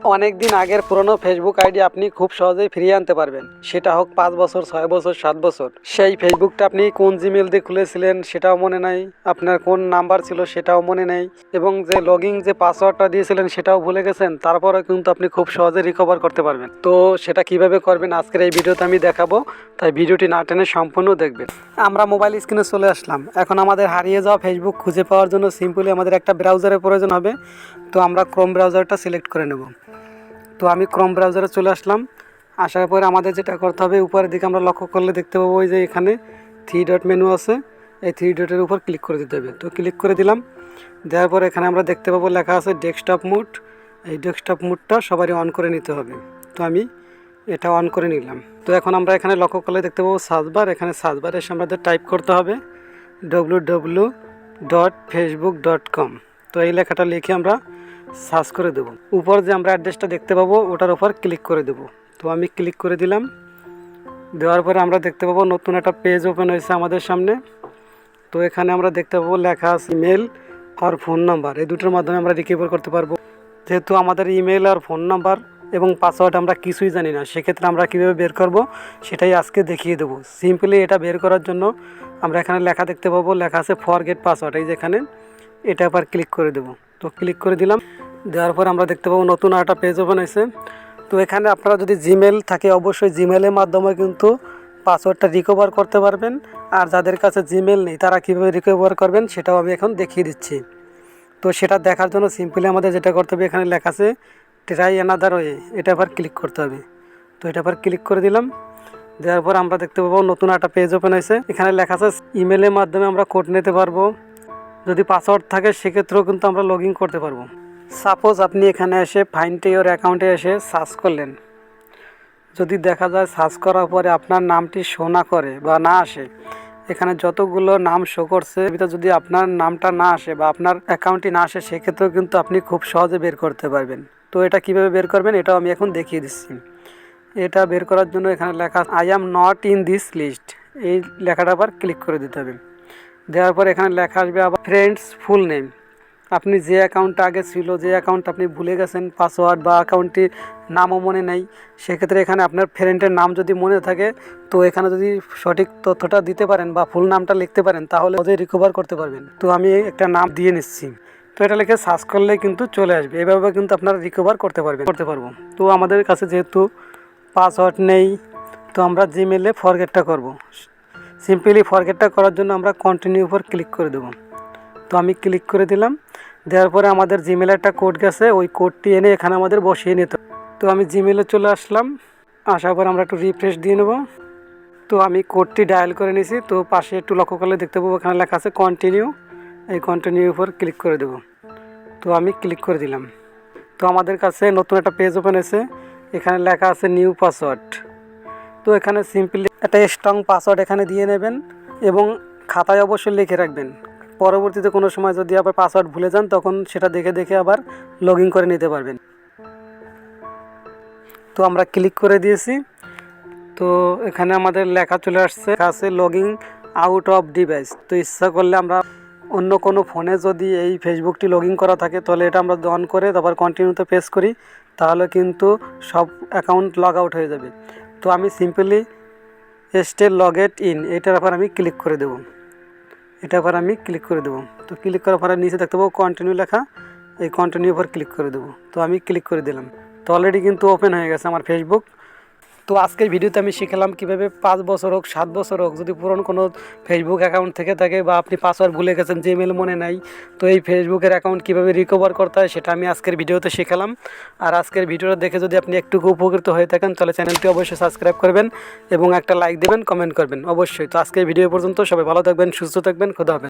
অনেক দিন আগের পুরনো ফেসবুক আইডি আপনি খুব সহজেই ফিরিয়ে আনতে পারবেন। সেটা হোক 5 বছর, 6 বছর, 7 বছর। সেই ফেসবুকটা আপনি কোন জিমেল দিয়ে খুলেছিলেন সেটাও মনে নাই, আপনার কোন নাম্বার ছিল সেটাও মনে নেই, এবং যে লগইন যে পাসওয়ার্ডটা দিয়েছিলেন সেটাও ভুলে গেছেন। তারপরে কিন্তু আপনি খুব সহজে রিকভার করতে পারবেন। তো সেটা কিভাবে করবেন আজকের এই ভিডিওতে আমি দেখাবো, তাই ভিডিওটি না টেনে সম্পূর্ণ দেখবেন। আমরা মোবাইল স্ক্রিনে চলে আসলাম। এখন আমাদের হারিয়ে যাওয়া ফেসবুক খুঁজে পাওয়ার জন্য সিম্পলি আমাদের একটা ব্রাউজারের প্রয়োজন হবে। তো আমরা ক্রোম ব্রাউজারটা সিলেক্ট করে নেব। তো আমি ক্রোম ব্রাউজারে চলে আসলাম। আসার পরে আমাদের যেটা করতে হবে, উপরের দিকে আমরা লক্ষ্য করলে দেখতে পাবো ওই যে এখানে 3 ডট মেনু আছে, এই 3 ডটের উপর ক্লিক করে দিতে হবে। তো ক্লিক করে দিলাম। দেওয়ার পর এখানে আমরা দেখতে পাবো লেখা আছে ডেস্কটপ মোড। এই ডেস্কটপ মোডটা সবারই অন করে নিতে হবে। তো আমি এটা অন করে নিলাম। তো এখন আমরা এখানে লক্ষ্য করলে দেখতে পাবো সার্চবার। এখানে সার্চবারে এসে আমাদের টাইপ করতে হবে www.facebook.com। তো এই লেখাটা লিখে আমরা সার্চ করে দেবো। উপর যে আমরা অ্যাড্রেসটা দেখতে পাবো ওটার উপর ক্লিক করে দেবো। তো আমি ক্লিক করে দিলাম। দেওয়ার পরে আমরা দেখতে পাবো নতুন একটা পেজ ওপেন হয়েছে আমাদের সামনে। তো এখানে আমরা দেখতে পাবো লেখা আছে ইমেল আর ফোন নাম্বার, এই দুটোর মাধ্যমে আমরা রিকভার করতে পারবো। যেহেতু আমাদের ইমেল আর ফোন নাম্বার এবং পাসওয়ার্ড আমরা কিছুই জানি না, সেক্ষেত্রে আমরা কীভাবে বের করব সেটাই আজকে দেখিয়ে দেবো। সিম্পলি এটা বের করার জন্য আমরা এখানে লেখা দেখতে পাবো, লেখা আছে ফরগেট পাসওয়ার্ড। এই যেখানে এটা আবার ক্লিক করে দেবো। তো ক্লিক করে দিলাম। দেওয়ার পর আমরা দেখতে পাবো নতুন একটা পেজ ওপেন হয়েছে। তো এখানে আপনারা যদি জিমেল থাকে অবশ্যই জিমেলের মাধ্যমে কিন্তু পাসওয়ার্ডটা রিকভার করতে পারবেন। আর যাদের কাছে জিমেল নেই তারা কীভাবে রিকভার করবেন সেটাও আমি এখন দেখিয়ে দিচ্ছি। তো সেটা দেখার জন্য সিম্পলি আমাদের যেটা করতে হবে, এখানে লেখা আছে ট্রাই অ্যানাদার ওয়ে, এটা আবার ক্লিক করতে হবে। তো এটা আবার ক্লিক করে দিলাম। দেওয়ার পর আমরা দেখতে পাবো নতুন একটা পেজ ওপেন হয়েছে। এখানে লেখা আছে ইমেলের মাধ্যমে আমরা কোড নিতে পারবো। যদি পাসওয়ার্ড থাকে সেক্ষেত্রেও কিন্তু আমরা লগ ইন করতে পারবো। সাপোজ আপনি এখানে এসে ফাইন্ড ইওর অ্যাকাউন্টে এসে সার্চ করলেন। যদি দেখা যায় সার্চ করার পরে আপনার নামটি শো না করে বা না আসে, এখানে যতগুলো নাম শো করছে ভিতরে যদি আপনার নামটা না আসে বা আপনার অ্যাকাউন্টটি না আসে, সেক্ষেত্রেও কিন্তু আপনি খুব সহজে বের করতে পারবেন। তো এটা কিভাবে বের করবেন এটাও আমি এখন দেখিয়ে দিচ্ছি। এটা বের করার জন্য এখানে লেখা I am not in this list, এই লেখাটা আবার ক্লিক করে দিতে হবে। দেওয়ার পর এখানে লেখা আসবে আবার ফ্রেন্ডস ফুল নেম। আপনি যে অ্যাকাউন্টটা আগে ছিল, যে অ্যাকাউন্ট আপনি ভুলে গেছেন পাসওয়ার্ড বা অ্যাকাউন্টটির নামও মনে নেই, সেক্ষেত্রে এখানে আপনার ফ্রেন্ডের নাম যদি মনে থাকে, তো এখানে যদি সঠিক তথ্যটা দিতে পারেন বা ফুল নামটা লিখতে পারেন তাহলে ওদের রিকভার করতে পারবেন। তো আমি একটা নাম দিয়ে নিচ্ছি। তো এটা লিখে সার্চ করলে কিন্তু চলে আসবে। এভাবে কিন্তু আপনারা রিকভার করতে পারবো। তো আমাদের কাছে যেহেতু পাসওয়ার্ড নেই, তো আমরা জিমেলে ফরগেটটা করব। সিম্পলি ফরগেটটা করার জন্য আমরা কন্টিনিউ উপর ক্লিক করে দেবো। তো আমি ক্লিক করে দিলাম। দেওয়ার পরে আমাদের জিমেলে একটা কোড গেছে, ওই কোডটি এনে এখানে আমাদের বসিয়ে নিতে। তো আমি জিমেলে চলে আসলাম। আসার পর আমরা একটু রিফ্রেশ দিয়ে নেব। তো আমি কোডটি ডায়াল করে নিয়েছি। তো পাশে একটু লক্ষ্য করলে দেখতে পাবো এখানে লেখা আছে কন্টিনিউ, এই কন্টিনিউ উপর ক্লিক করে দেব। তো আমি ক্লিক করে দিলাম। তো আমাদের কাছে নতুন একটা পেজ ওপেন হয়েছে। এখানে লেখা আছে নিউ পাসওয়ার্ড। তো এখানে সিম্পলি একটা স্ট্রং পাসওয়ার্ড এখানে দিয়ে নেবেন এবং খাতায় অবশ্যই লিখে রাখবেন। পরবর্তীতে কোনো সময় যদি আবার পাসওয়ার্ড ভুলে যান তখন সেটা দেখে দেখে আবার লগ ইন করে নিতে পারবেন। তো আমরা ক্লিক করে দিয়েছি। তো এখানে আমাদের লেখা চলে আসছে log in out of device. তো ইচ্ছা করলে আমরা অন্য কোনো ফোনে যদি এই ফেসবুকটি লগ ইন করা থাকে তাহলে এটা আমরা অন করে তারপর কন্টিনিউতে প্রেস করি, তাহলে কিন্তু সব অ্যাকাউন্ট লগ আউট হয়ে যাবে। তো আমি সিম্পলি স্টে লগড ইন, এটার উপর আমি ক্লিক করে দেবো। তো ক্লিক করার পরে নিচে দেখতে পাবো কন্টিনিউ লেখা, এই কন্টিনিউ উপর ক্লিক করে দেবো। তো আমি ক্লিক করে দিলাম। তো অলরেডি কিন্তু ওপেন হয়ে গেছে আমার ফেসবুক। তো আজকের ভিডিওতে আমি শিখলাম কীভাবে 5 বছর হোক 7 বছর হোক যদি পুরনো কোনো ফেসবুক অ্যাকাউন্ট থেকে থাকে বা আপনি পাসওয়ার্ড ভুলে গেছেন, জিমেল মনে নাই, তো এই ফেসবুকের অ্যাকাউন্ট কীভাবে রিকভার করতে হয় সেটা আমি আজকের ভিডিওতে শিখলাম। আর আজকের ভিডিওটা দেখে যদি আপনি একটু উপকৃত হয়ে থাকেন তাহলে চ্যানেলটি অবশ্যই সাবস্ক্রাইব করবেন এবং একটা লাইক দেবেন, কমেন্ট করবেন অবশ্যই। তো আজকের ভিডিও পর্যন্ত, সবাই ভালো থাকবেন, সুস্থ থাকবেন, খোদা হাফেজ।